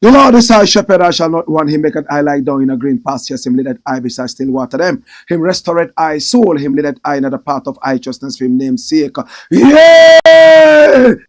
The Lord is our shepherd, I shall not want. Him maketh I lie down in a green pastures. Him leadeth I beside still water them. Him restoreth I soul. Him leadeth I in the path of righteousness for him name's sake. Yeah!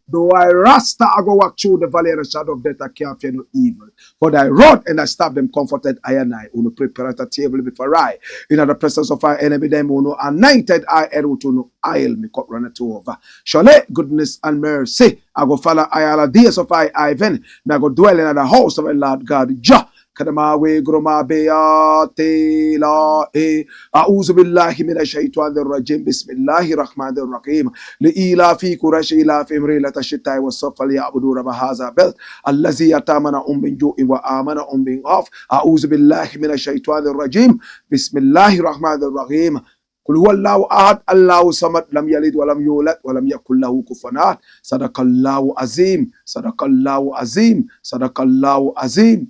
Though I rasta, I go walk through the valley of the shadow of death, I can't fear no evil. For thy rod and thy staff them comforted I and I. Who prepare at a table before I. In the presence of our enemy, them who no anointed I head to no aisle me cup runneth over. Surely goodness and mercy I go follow I all the days of I Ivan. I go dwell in the house of the Lord God. Jah. Kadamawe groma beate la e a'udhu billahi minash shaitanir rajim bismillahir rahmanir rahim li ila fi qurash ila fi imrilat ash-shita'i was-safal ya'budu rabb hadha bal allazi yatamana min ju'in wa amana min of a'udhu billahi minash shaitanir rajim bismillahir rahmanir rahim قل هو الله أحد الله صمد لم يلد ولم يولد ولم يكن له كفوا أحد صدق الله عظيم صدق الله عظيم صدق الله عظيم.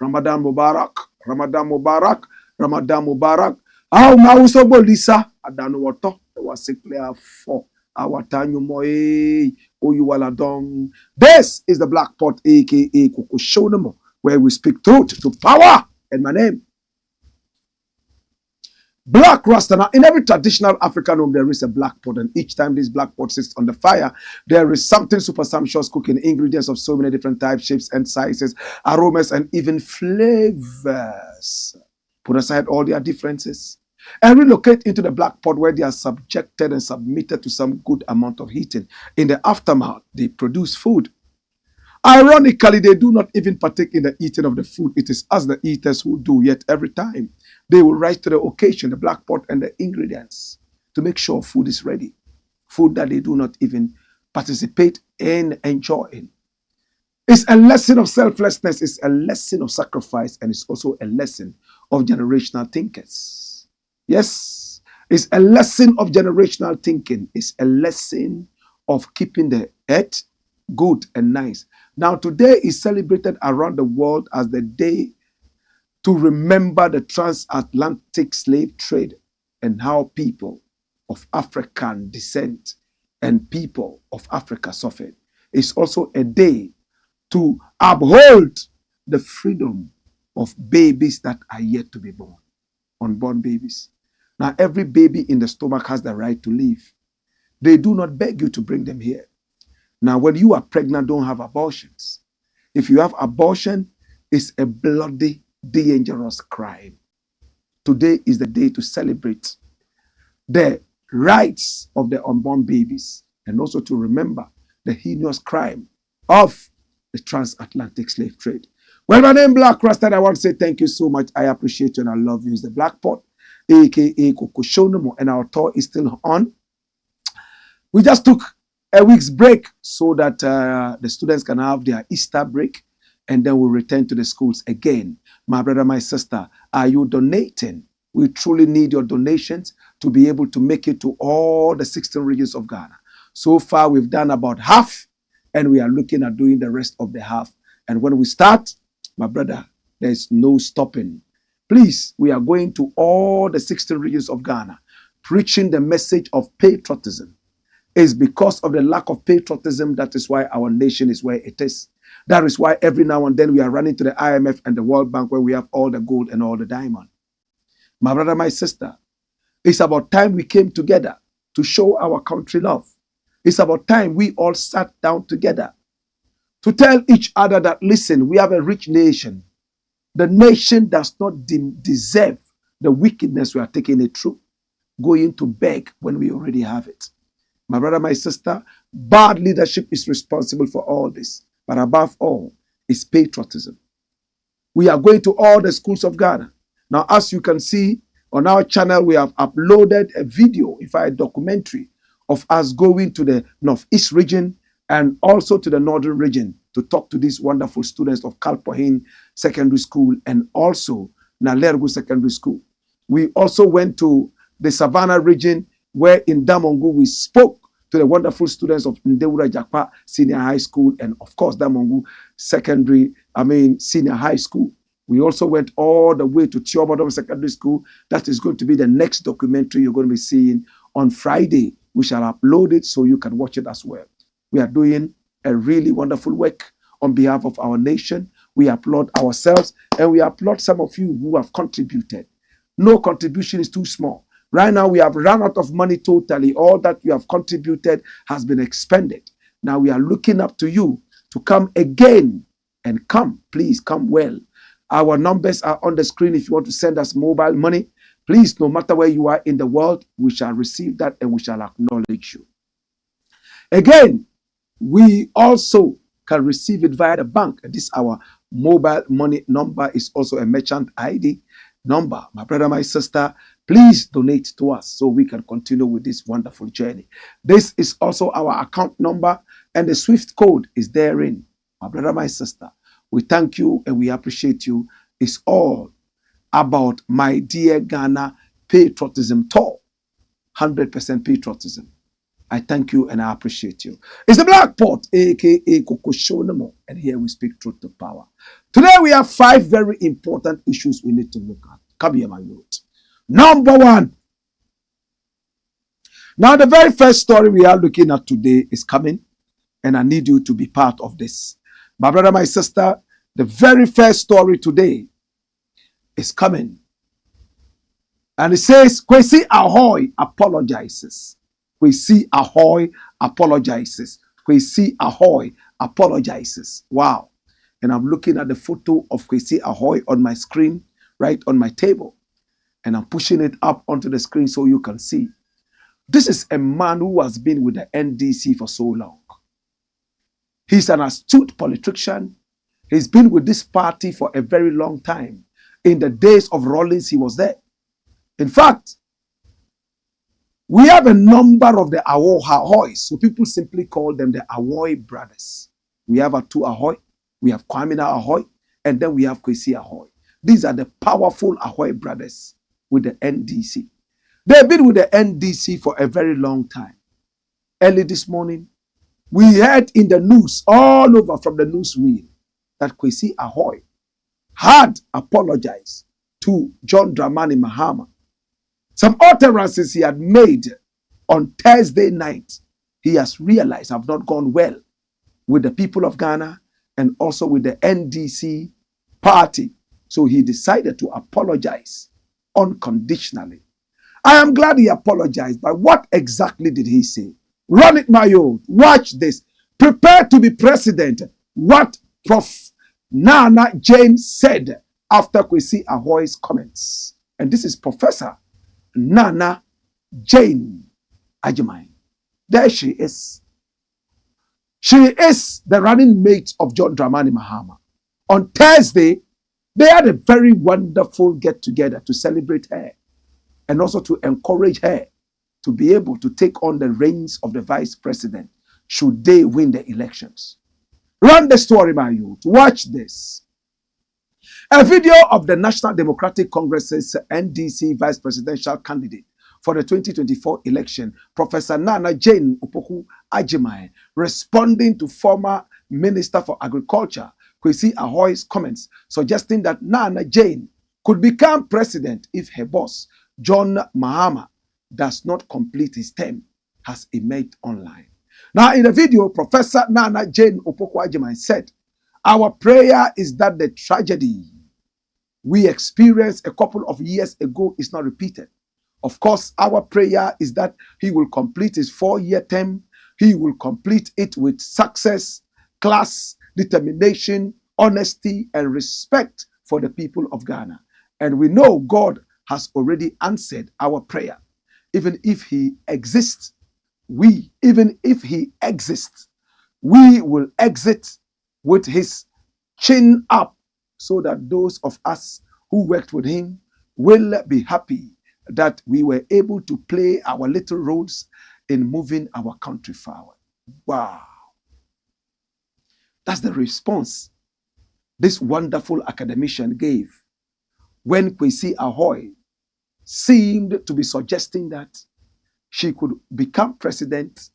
Ramadan Mubarak, Ramadan Mubarak, Ramadan Mubarak. How mauso bolisa adanu wato was clear for our tanyu moe o you wala dong. This is the Black Pot, aka Kukushonamo, where we speak truth to power. And my name, Blakk Rasta. Now, in every traditional African home, there is a black pot, and each time this black pot sits on the fire, there is something super sumptuous cooking, ingredients of so many different types, shapes, and sizes, aromas, and even flavors. Put aside all their differences and relocate into the black pot where they are subjected and submitted to some good amount of heating. In the aftermath, they produce food. Ironically, they do not even partake in the eating of the food. It is us, the eaters, who do, yet every time they will rise to the occasion, the black pot and the ingredients, to make sure food is ready. Food that they do not even participate in enjoying. It's a lesson of selflessness, it's a lesson of sacrifice, and it's also a lesson of generational thinkers. Yes, it's a lesson of generational thinking. It's a lesson of keeping the earth good and nice. Now, today is celebrated around the world as the day to remember the transatlantic slave trade and how people of African descent and people of Africa suffered. It's also a day to uphold the freedom of babies that are yet to be born, unborn babies. Now, every baby in the stomach has the right to live. They do not beg you to bring them here. Now, when you are pregnant, don't have abortions. If you have abortion, it's a bloody, dangerous crime. Today is the day to celebrate the rights of the unborn babies and also to remember the heinous crime of the transatlantic slave trade. Well, my name is Blakk Rasta, and I want to say thank you so much. I appreciate you and I love you. It's the Black Pot, aka Kukushonamo, and our tour is still on. We just took a week's break so that the students can have their Easter break, and then we'll return to the schools again. My brother, my sister, are you donating? We truly need your donations to be able to make it to all the 16 regions of Ghana. So far, we've done about half, and we are looking at doing the rest of the half. And when we start, my brother, there's no stopping. Please, we are going to all the 16 regions of Ghana, preaching the message of patriotism. It's because of the lack of patriotism that is why our nation is where it is. That is why every now and then we are running to the IMF and the World Bank where we have all the gold and all the diamond. My brother, my sister, it's about time we came together to show our country love. It's about time we all sat down together to tell each other that, listen, we have a rich nation. The nation does not deserve the wickedness we are taking it through. going to beg when we already have it. My brother, my sister, bad leadership is responsible for all this. But above all, it's patriotism. We are going to all the schools of Ghana. Now, as you can see on our channel, we have uploaded a video, in fact, a documentary of us going to the Northeast region and also to the Northern region to talk to these wonderful students of Kalpohin Secondary School and also Nalergu Secondary School. We also went to the Savannah region where in Damongu we spoke to the wonderful students of Ndewura Jakpa Senior High School and of course Damongu Senior High School. We also went all the way to Tiobodom Secondary School. That is going to be the next documentary you're going to be seeing on Friday. We shall upload it so you can watch it as well. We are doing a really wonderful work on behalf of our nation. We applaud ourselves and we applaud some of you who have contributed. No contribution is too small. Right now, we have run out of money totally. All that you have contributed has been expended. Now we are looking up to you to come again and come. Please come well. Our numbers are on the screen. If you want to send us mobile money, please, no matter where you are in the world, we shall receive that and we shall acknowledge you. Again, we also can receive it via the bank. This our mobile money number is also a merchant ID number. My brother, my sister, please donate to us so we can continue with this wonderful journey. This is also our account number and the SWIFT code is therein. My brother, my sister, we thank you and we appreciate you. It's all about my dear Ghana patriotism tour. 100% patriotism. I thank you and I appreciate you. It's the Blakk Pot, aka Koko Shonemo, and here we speak truth to power. Today we have 5 very important issues we need to look at. Come here, my youth. Number 1. Now the very first story we are looking at today is coming, and I need you to be part of this. My brother, my sister, the very first story today is coming. And it says, KWESI AHWOI apologizes. KWESI AHWOI apologizes. KWESI AHWOI apologizes. Wow. And I'm looking at the photo of KWESI AHWOI on my screen, right on my table. And I'm pushing it up onto the screen so you can see. This is a man who has been with the NDC for so long. He's an astute politician. He's been with this party for a very long time. In the days of Rawlings, he was there. In fact, we have a number of the Ahoys, so people simply call them the Aoy brothers. We have Atu Ahoy, we have KUAMI Ahoy, and then we have KWESI AHWOI. These are the powerful Ahoy brothers with the NDC. They've been with the NDC for a very long time. Early this morning, we heard in the news, all over from the newsreel, that KWESI AHWOI had apologized to John Dramani Mahama. Some utterances he had made on Thursday night, he has realized have not gone well with the people of Ghana and also with the NDC party. So he decided to apologize unconditionally. I am glad he apologized, but what exactly did he say? Run it, my old. Watch this. Prepare to be president. What Prof. NAANA Jane said after KWESI AHWOI's comments. And this is Professor NAANA JANE-AGYEMANG. There she is. She is the running mate of John Dramani Mahama. On Thursday, they had a very wonderful get-together to celebrate her and also to encourage her to be able to take on the reins of the vice president should they win the elections. Run the story, my youth. Watch this. A video of the National Democratic Congress's NDC vice presidential candidate for the 2024 election, Professor NAANA Jane-Agyemangi, responding to former Minister for Agriculture, KWESI AHWOI's comments, suggesting that NAANA Jane could become president if her boss, John Mahama, does not complete his term, has emerged online. Now, in the video, Professor NAANA Jane-Agyemangi said, "Our prayer is that the tragedy we experienced a couple of years ago is not repeated. Of course, our prayer is that he will complete his 4-year term. He will complete it with success, class, determination, honesty, and respect for the people of Ghana. And we know God has already answered our prayer. even if he exists, we will exit with his chin up, so that those of us who worked with him will be happy that we were able to play our little roles in moving our country forward. Wow. That's the response this wonderful academician gave when KWESI AHWOI seemed to be suggesting that she could become president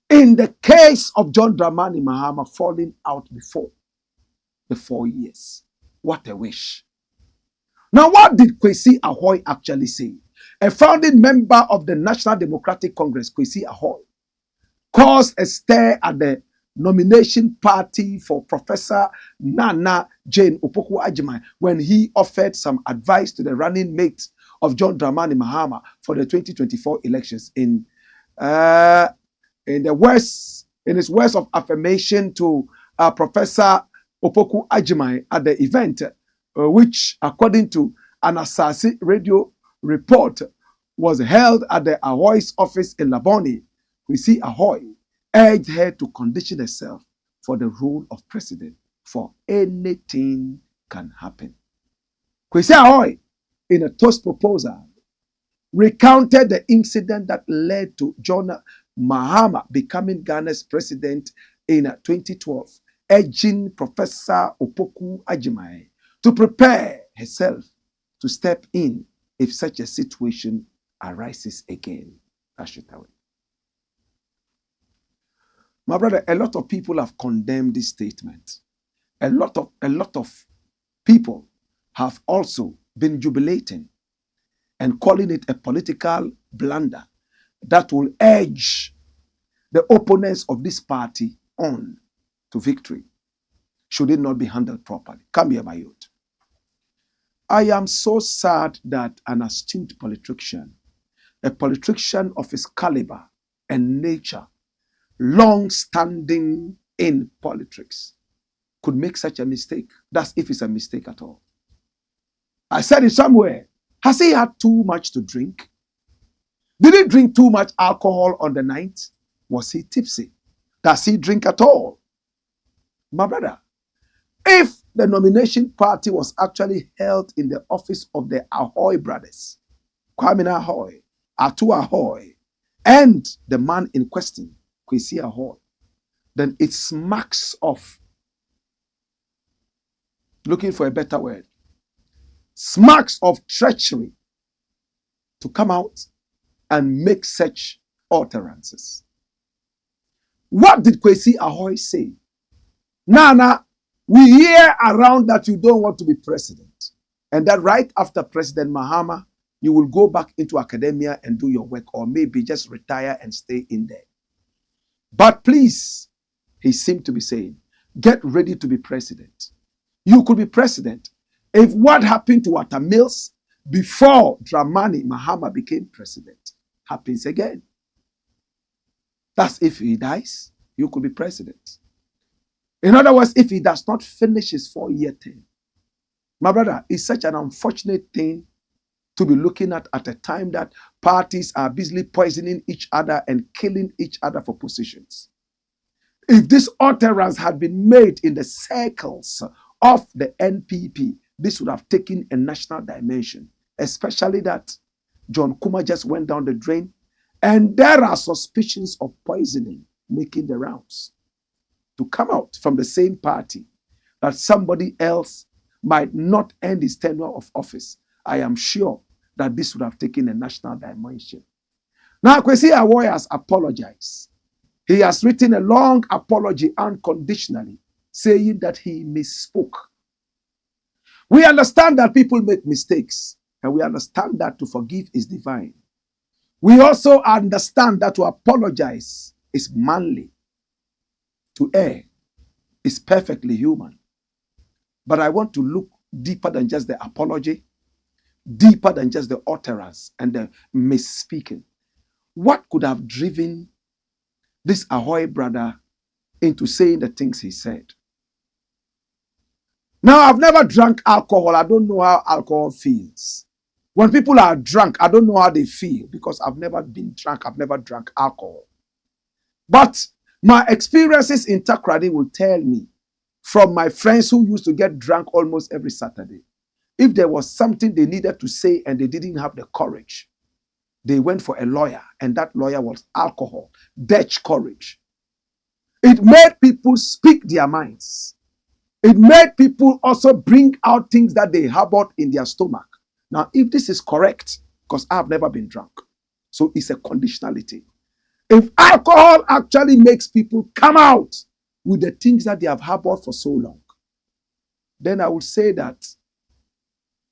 in the case of John Dramani Mahama falling out before the 4 years. What a wish. Now, what did KWESI AHWOI actually say? A founding member of the National Democratic Congress, KWESI AHWOI, caused a stir at the nomination party for Professor NAANA Jane Ajimai when he offered some advice to the running mate of John Dramani Mahama for the 2024 elections in his words of affirmation to Professor Opoku Ajimai at the event, which, according to an Asasi radio report, was held at the AHWOI's office in Labone. KWESI AHWOI urged her to condition herself for the role of president, for anything can happen. KWESI AHWOI, in a toast proposal, recounted the incident that led to John Mahama becoming Ghana's president in 2012, urging Professor Opoku Ajimai to prepare herself to step in if such a situation arises again. My brother, a lot of people have condemned this statement. A lot of people have also been jubilating and calling it a political blunder that will urge the opponents of this party on to victory, should it not be handled properly. Come here, my youth. I am so sad that an astute politician, a politician of his caliber and nature, long-standing in politics, could make such a mistake. That's if it's a mistake at all. I said it somewhere. Has he had too much to drink? Did he drink too much alcohol on the night? Was he tipsy? Does he drink at all? My brother, if the nomination party was actually held in the office of the AHWOI brothers, KUAMI AHWOI, Atu AHWOI, and the man in question, KWESI AHWOI, then it smacks of, looking for a better word, smacks of treachery to come out and make such utterances. What did KWESI AHWOI say? Nana, we hear around that you don't want to be president, and that right after President Mahama, you will go back into academia and do your work, or maybe just retire and stay in there. But please, he seemed to be saying, get ready to be president. You could be president if what happened to Walter Mills before Dramani Mahama became president happens again. That's if he dies, you could be president. In other words, if he does not finish his 4-year term. My brother, it's such an unfortunate thing to be looking at a time that parties are busily poisoning each other and killing each other for positions. If this utterance had been made in the circles of the NPP, this would have taken a national dimension, especially that John Kuma just went down the drain, and there are suspicions of poisoning making the rounds to come out from the same party, that somebody else might not end his tenure of office. I am sure that this would have taken a national dimension. Now, KWESI AHWOI has apologized. He has written a long apology unconditionally, saying that he misspoke. We understand that people make mistakes, and we understand that to forgive is divine. We also understand that to apologize is manly. To err is perfectly human. But I want to look deeper than just the apology, deeper than just the utterance and the misspeaking. What could have driven this AHWOI brother into saying the things he said? Now, I've never drank alcohol. I don't know how alcohol feels. When people are drunk, I don't know how they feel because I've never been drunk. I've never drank alcohol. But my experiences in Takoradi will tell me from my friends who used to get drunk almost every Saturday, if there was something they needed to say and they didn't have the courage, they went for a lawyer, and that lawyer was alcohol. Dutch courage. It made people speak their minds. It made people also bring out things that they harbored in their stomach. Now, if this is correct, because I've never been drunk, so it's a conditionality. If alcohol actually makes people come out with the things that they have harbored for so long, then I would say that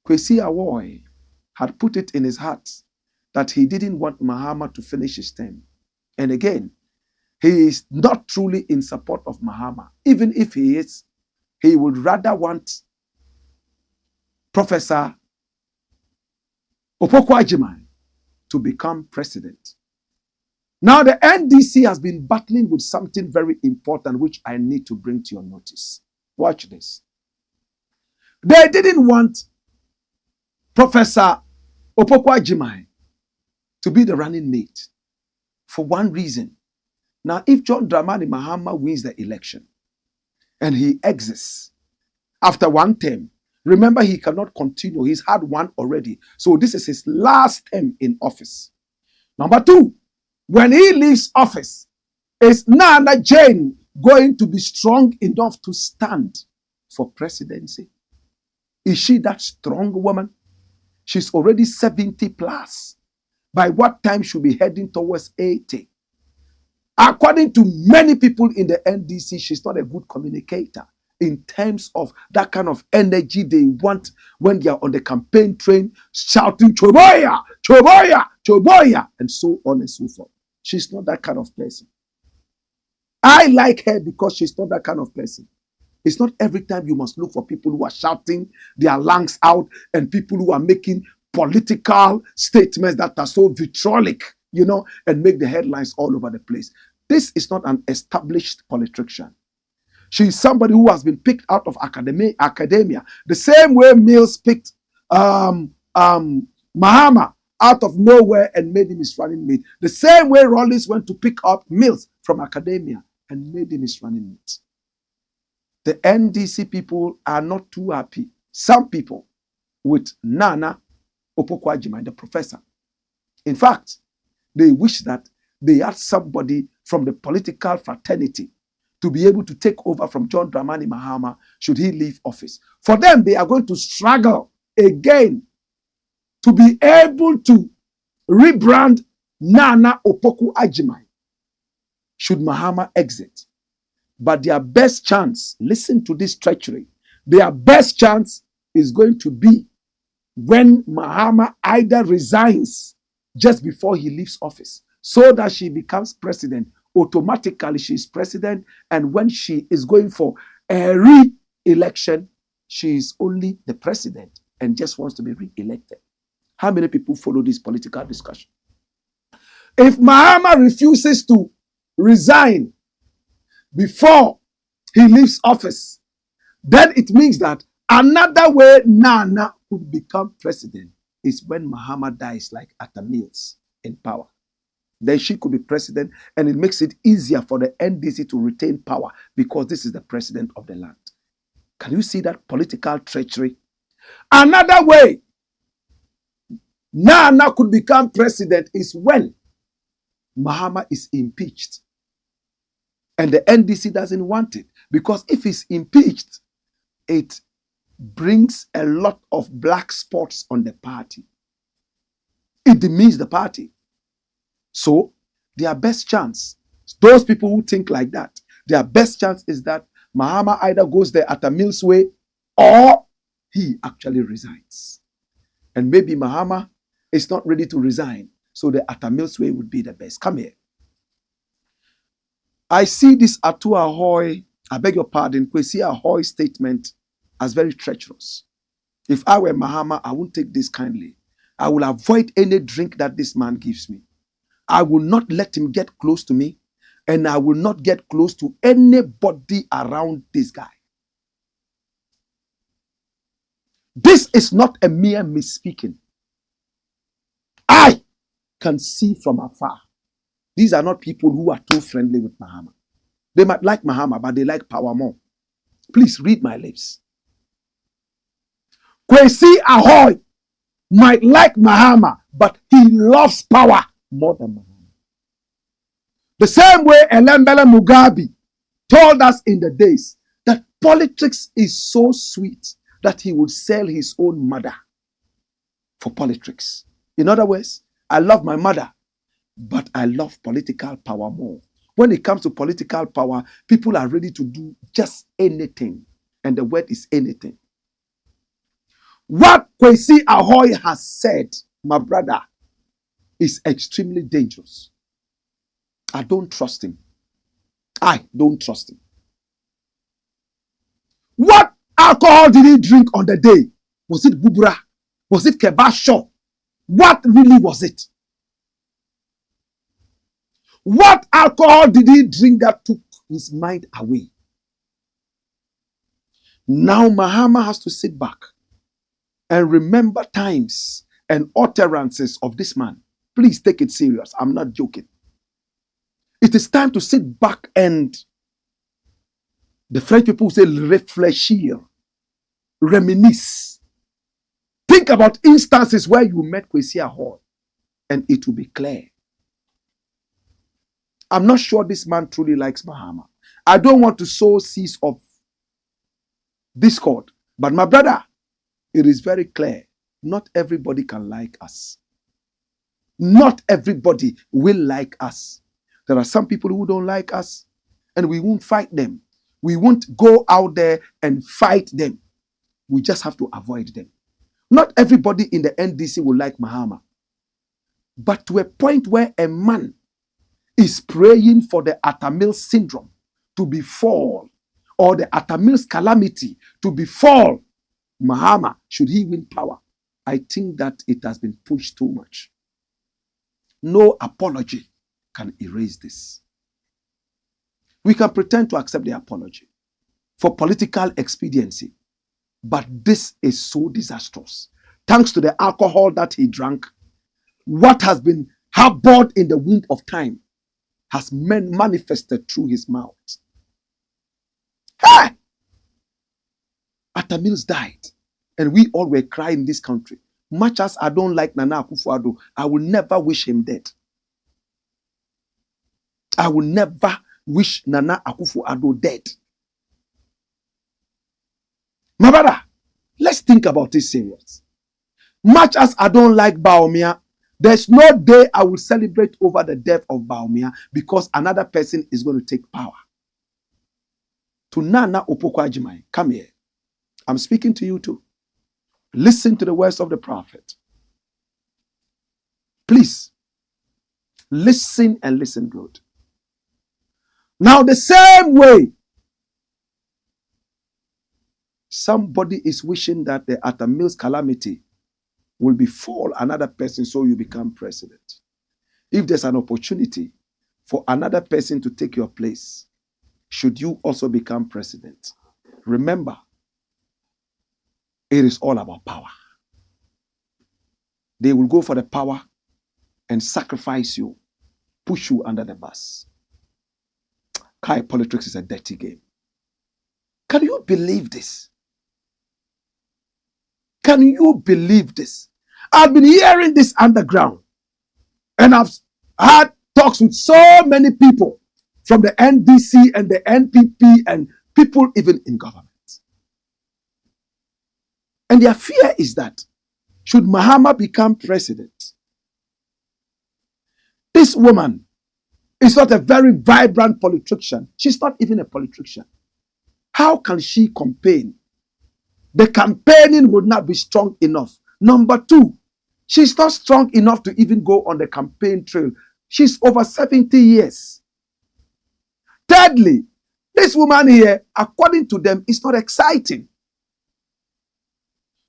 KWESI Aahwoi had put it in his heart that he didn't want Mahama to finish his term. And again, he is not truly in support of Mahama. Even if he is, he would rather want Professor Opoku-Agyeman to become president. Now, the NDC has been battling with something very important, which I need to bring to your notice. Watch this. They didn't want Professor Opoku-Agyeman to be the running mate for one reason. Now, if John Dramani Mahama wins the election and he exits after one term, remember he cannot continue. He's had one already. So this is his last term in office. Number two, when he leaves office, is NAANA Jane going to be strong enough to stand for presidency? Is she that strong woman? She's already 70 plus. By what time she'll be heading towards 80? According to many people in the NDC, she's not a good communicator in terms of that kind of energy they want when they are on the campaign train shouting, Choboya, Choboya, Choboya, and so on and so forth. She's not that kind of person. I like her because she's not that kind of person. It's not every time you must look for people who are shouting their lungs out and people who are making political statements that are so vitriolic, you know, and make the headlines all over the place. This is not an established politician. She is somebody who has been picked out of academia. The same way Mills picked Mahama out of nowhere and made him his running mate. The same way Rawlings went to pick up Mills from academia and made him his running mate. The NDC people are not too happy. Some people with NAANA Opoku-Agyeman, the professor. In fact, they wish that they had somebody from the political fraternity to be able to take over from John Dramani Mahama should he leave office. For them, they are going to struggle again to be able to rebrand NAANA Opoku-Agyeman should Mahama exit. But their best chance, listen to this treachery, their best chance is going to be when Mahama either resigns just before he leaves office so that she becomes president. Automatically, she is president. And when she is going for a re-election, she is only the president and just wants to be re-elected. How many people follow this political discussion? If Mahama refuses to resign before he leaves office, then it means that another way NAANA could become president is when Mahama dies, like Atta Mills in power. Then she could be president, and it makes it easier for the NDC to retain power because this is the president of the land. Can you see that political treachery? Another way NAANA could become president is when Mahama is impeached. And the NDC doesn't want it. Because if he's impeached, it brings a lot of black spots on the party. It demeans the party. So, their best chance, those people who think like that, their best chance is that Mahama either goes the Atta Mills way or he actually resigns. And maybe Mahama is not ready to resign. So the Atta Mills way would be the best. Come here. I see this Atu Aahwoi, I beg your pardon, KWESI Aahwoi statement as very treacherous. If I were Mahama, I wouldn't take this kindly. I will avoid any drink that this man gives me. I will not let him get close to me, and I will not get close to anybody around this guy. This is not a mere misspeaking. I can see from afar. These are not people who are too friendly with Mahama. They might like Mahama, but they like power more. Please read my lips. KWESI AHWOI might like Mahama, but he loves power more than Mahama. The same way Elembele Mugabe told us in the days that politics is so sweet that he would sell his own mother for politics. In other words, I love my mother, but I love political power more. When it comes to political power, people are ready to do just anything. And the word is anything. What KWESI AHWOI has said, my brother, is extremely dangerous. I don't trust him. I don't trust him. What alcohol did he drink on the day? Was it Bubra? Was it Kebasho? What really was it? What alcohol did he drink that took his mind away? Now Mahama has to sit back and remember times and utterances of this man. Please take it serious. I'm not joking. It is time to sit back and, the French people say, réfléchir, reminisce. Think about instances where you met KWESI AHWOI and it will be clear. I'm not sure this man truly likes Mahama. I don't want to sow seeds of discord. But my brother, it is very clear. Not everybody can like us. Not everybody will like us. There are some people who don't like us, and we won't fight them. We won't go out there and fight them. We just have to avoid them. Not everybody in the NDC will like Mahama. But to a point where a man is praying for the Atamil syndrome to befall, or the Atamil's calamity to befall Mahama, should he win power, I think that it has been pushed too much. No apology can erase this. We can pretend to accept the apology for political expediency, but this is so disastrous. Thanks to the alcohol that he drank, what has been harbored in the womb of time has manifested through his mouth. Hey! Atamils died, and we all were crying in this country. Much as I don't like Nana Akufo-ADDO, I will never wish him dead. I will never wish Nana Akufo-ADDO dead. My brother, let's think about this serious. Much as I don't like Bawumia, there's no day I will celebrate over the death of Bawumia because another person is going to take power. To Nana Opoku-Agyemang, come here. I'm speaking to you too. Listen to the words of the prophet. Please, listen and listen good. Now, the same way somebody is wishing that the Atamil's calamity will befall another person so you become president. If there's an opportunity for another person to take your place, should you also become president? Remember, it is all about power. They will go for the power and sacrifice you, push you under the bus. Politics is a dirty game. Can you believe this? Can you believe this? I've been hearing this underground, and I've had talks with so many people from the NDC and the NPP and people even in government. And their fear is that should Mahama become president, this woman is not a very vibrant politician. She's not even a politician. How can she campaign? The campaigning would not be strong enough. Number two, she's not strong enough to even go on the campaign trail. She's over 70 years. Thirdly, this woman here, according to them, is not exciting.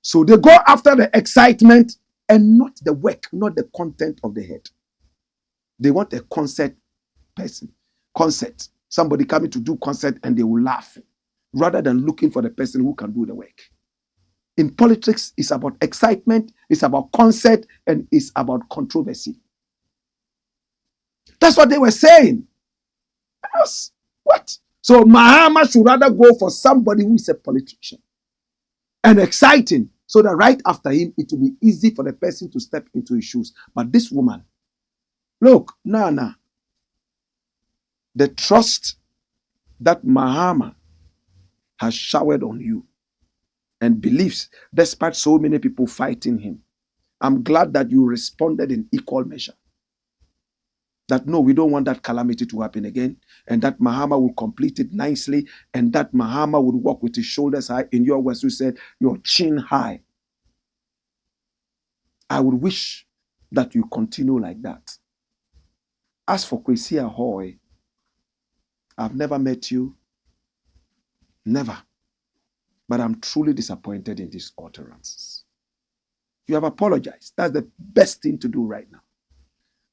So they go after the excitement and not the work, not the content of the head. They want a concert person. Concert. Somebody coming to do concert and they will laugh rather than looking for the person who can do the work. In politics, it's about excitement, it's about concert, and it's about controversy. That's what they were saying. Yes. What? So Mahama should rather go for somebody who is a politician and exciting, so that right after him, it will be easy for the person to step into his shoes. But this woman, look, NAANA, the trust that Mahama has showered on you and believes, despite so many people fighting him, I'm glad that you responded in equal measure. That no, we don't want that calamity to happen again, and that Mahama will complete it nicely, and that Mahama would walk with his shoulders high. In your words, you said, your chin high. I would wish that you continue like that. As for KWESI AHWOI, I've never met you, never. But I'm truly disappointed in these utterances. You have apologized. That's the best thing to do right now.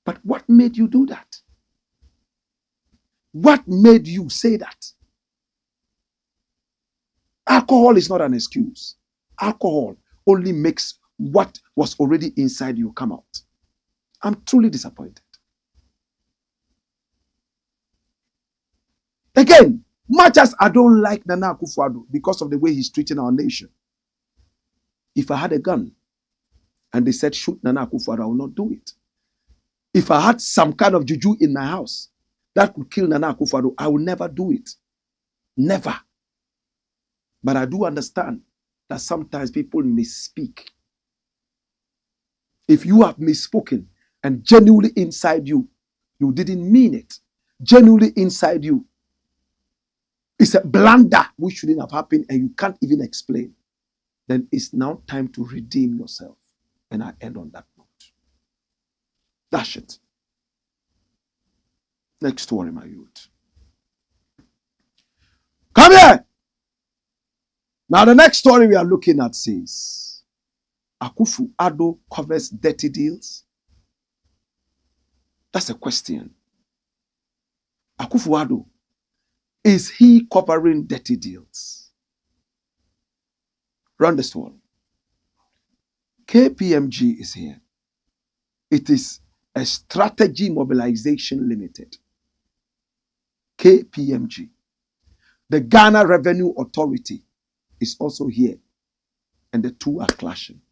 But what made you do that? What made you say that? Alcohol is not an excuse. Alcohol only makes what was already inside you come out. I'm truly disappointed. Again, much as I don't like Nana Akufo-ADDO because of the way he's treating our nation, if I had a gun and they said shoot Nana Akufo-ADDO, I will not do it. If I had some kind of juju in my house that could kill Nana Akufo-ADDO, I will never do it. Never. But I do understand that sometimes people misspeak. If you have misspoken and genuinely inside you, you didn't mean it. Genuinely inside you, it's a blunder which shouldn't have happened and you can't even explain, then it's now time to redeem yourself. And I end on that note. That's it. Next story, my youth. Come here. Now the next story we are looking at says, AKUFO-ADDO covers dirty deals. That's a question. AKUFO-ADDO, is he covering dirty deals? Run the story. KPMG is here. It is a Strategy Mobilization Limited. KPMG. The Ghana Revenue Authority is also here. And the two are clashing.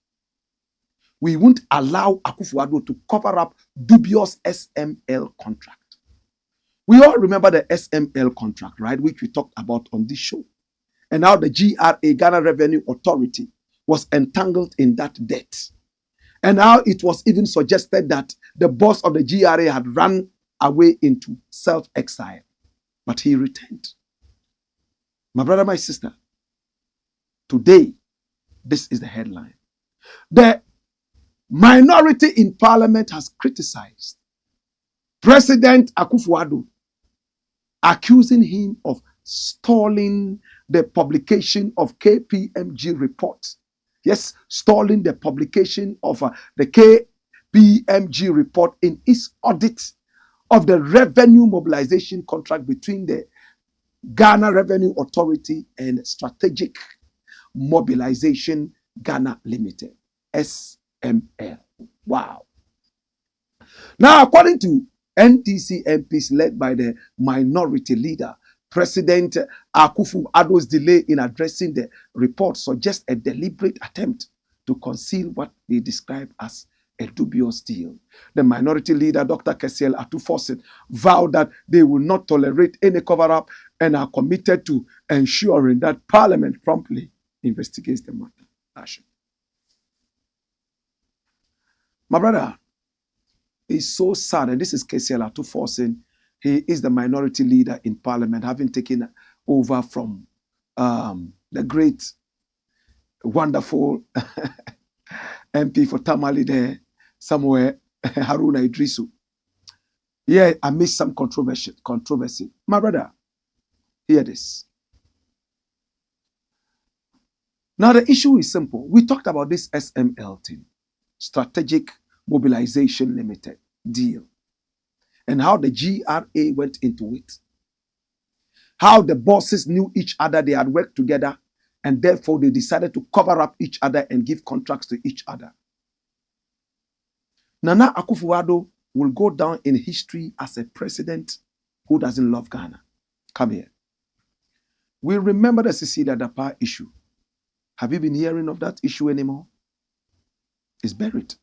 We won't allow AKUFO-ADDO to cover up dubious SML contract. We all remember the SML contract, right, which we talked about on this show. And now the GRA, Ghana Revenue Authority, was entangled in that debt. And now it was even suggested that the boss of the GRA had run away into self-exile. But he returned. My brother, my sister, today, this is the headline. The minority in parliament has criticized President AKUFO-ADDO, accusing him of stalling the publication of KPMG report. Yes, stalling the publication of the KPMG report in its audit of the revenue mobilization contract between the Ghana Revenue Authority and Strategic Mobilization Ghana Limited, SML. Wow. Now, according to NDC MPs led by the minority leader, President AKUFO-ADDO's delay in addressing the report suggests a deliberate attempt to conceal what they describe as a dubious deal. The minority leader, Dr. Kesiel Atufosin, vowed that they will not tolerate any cover-up and are committed to ensuring that Parliament promptly investigates the matter. My brother, it's so sad, and this is Kesiel Atufosin. He is the minority leader in Parliament, having taken over from the great, wonderful MP for Tamale there, somewhere, Haruna Idrisu. Yeah, I missed some controversy. My brother, hear this. Now, the issue is simple. We talked about this SML thing, Strategic Mobilization Limited deal, and how the GRA went into it. How the bosses knew each other, they had worked together, And therefore, they decided to cover up each other and give contracts to each other. Nana Akufo-Addo will go down in history as a president who doesn't love Ghana. Come here. We remember the Cecilia Dapa issue. Have you been hearing of that issue anymore? It's buried.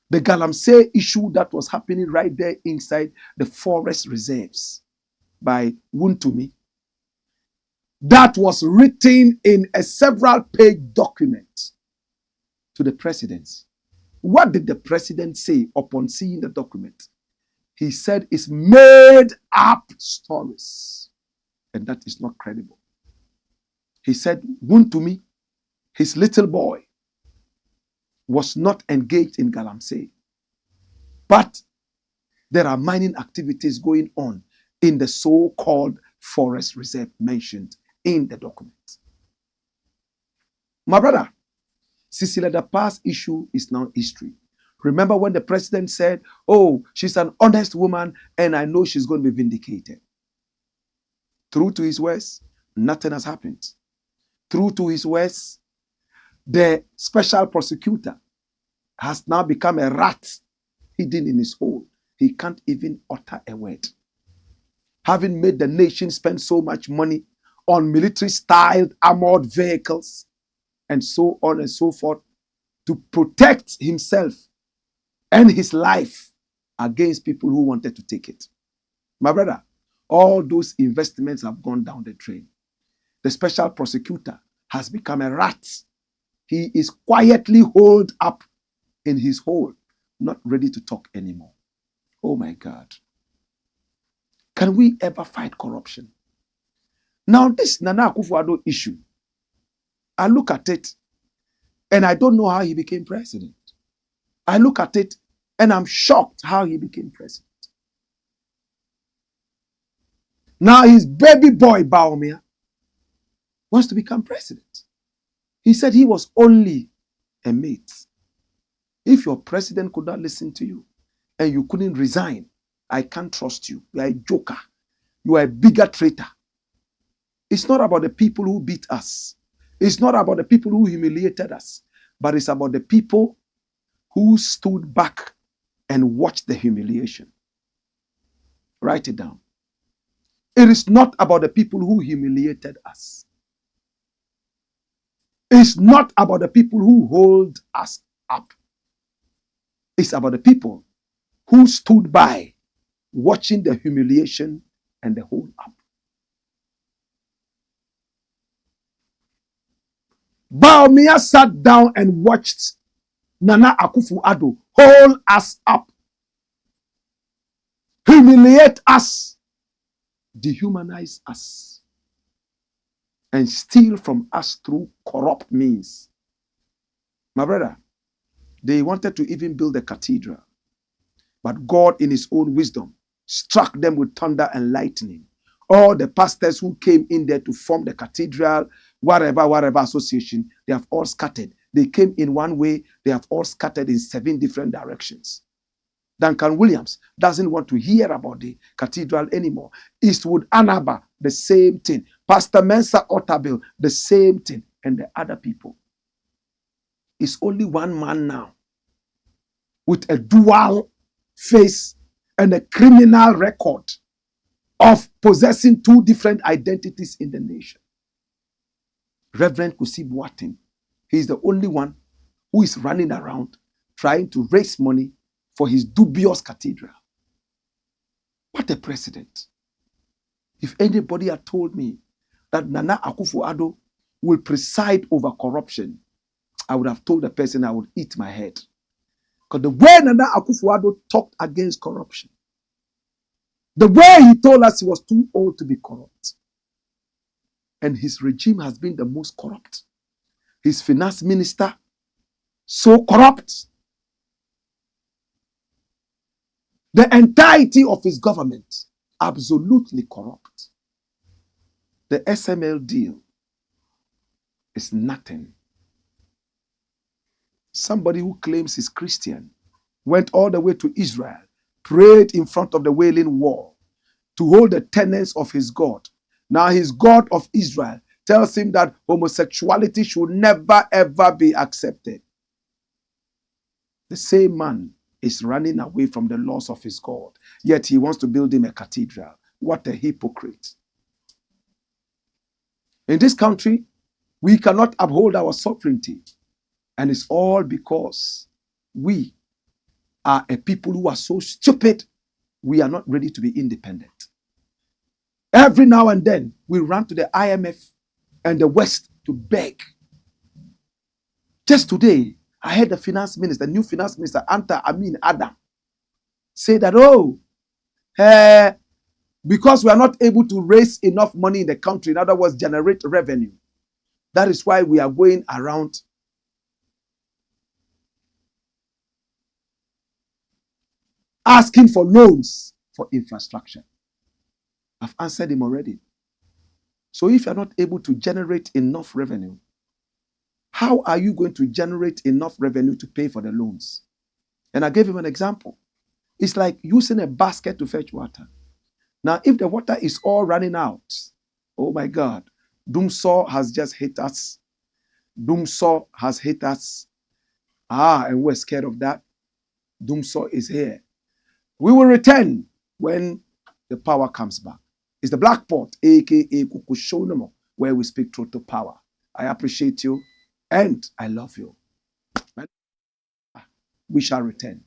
The Galamsey issue that was happening right there inside the forest reserves by Wuntumi, that was written in a several-page document to the presidents. What did the president say upon seeing the document? He said it's made up stories, and that is not credible. He said Wuntumi, his little boy, was not engaged in Galamsey, but there are mining activities going on in the so-called forest reserve mentioned in the document. My brother, Cecilia Dapa's issue is now history. Remember when the president said, oh, she's an honest woman and I know she's going to be vindicated. True to his words, nothing has happened. True to his words, the special prosecutor has now become a rat hidden in his hole. He can't even utter a word. Having made the nation spend so much money on military-styled armored vehicles and so on and so forth to protect himself and his life against people who wanted to take it. My brother, all those investments have gone down the drain. The special prosecutor has become a rat. He is quietly holed up in his hole, not ready to talk anymore. Oh my God. Can we ever fight corruption? Now this Nana Akufo-Addo issue, I look at it and I don't know how he became president. I look at it and I'm shocked how he became president. Now his baby boy, Bawumia, wants to become president. He said he was only a mate. If your president could not listen to you and you couldn't resign, I can't trust you. You are a joker. You are a bigger traitor. It's not about the people who beat us. It's not about the people who humiliated us. But it's about the people who stood back and watched the humiliation. Write it down. It is not about the people who humiliated us. It's not about the people who hold us up. It's about the people who stood by watching the humiliation and the hold up. Bawumia sat down and watched Nana Akufo-Addo hold us up, humiliate us, dehumanize us, and steal from us through corrupt means. My brother, they wanted to even build a cathedral, but God in his own wisdom struck them with thunder and lightning. All the pastors who came in there to form the cathedral, whatever association, they have all scattered. They came in one way, they have all scattered in 7 different directions. Duncan Williams doesn't want to hear about the cathedral anymore. Eastwood Anaba, the same thing. Pastor Mensa Otabil, the same thing. And the other people. It's only one man now with a dual face and a criminal record of possessing 2 different identities in the nation. Reverend Kusi Boateng. He is the only one who is running around trying to raise money for his dubious cathedral. What a president. If anybody had told me that Nana Akufo-Addo will preside over corruption, I would have told the person I would eat my head. Because the way Nana Akufo-Addo talked against corruption, the way he told us he was too old to be corrupt, and his regime has been the most corrupt. His finance minister, so corrupt. The entirety of his government, absolutely corrupt. The SML deal is nothing. Somebody who claims he's Christian went all the way to Israel, prayed in front of the Wailing Wall to hold the tenets of his God. Now his God of Israel tells him that homosexuality should never ever be accepted. The same man is running away from the laws of his God, yet he wants to build him a cathedral. What a hypocrite. In this country, we cannot uphold our sovereignty, and it's all because we are a people who are so stupid, we are not ready to be independent. Every now and then, we run to the IMF and the West to beg. Just today, I heard the finance minister, the new finance minister, Anta Amin Adam, say that, because we are not able to raise enough money in the country, in other words, generate revenue, that is why we are going around asking for loans for infrastructure. I've answered him already. So if you're not able to generate enough revenue, how are you going to generate enough revenue to pay for the loans? And I gave him an example. It's like using a basket to fetch water. Now, if the water is all running out, oh my God, Doomsaw has just hit us. Doomsaw has hit us. And we're scared of that. Doomsaw is here. We will return when the power comes back. It's the Black Pot, aka Kukushonomo, where we speak truth to power. I appreciate you and I love you. We shall return.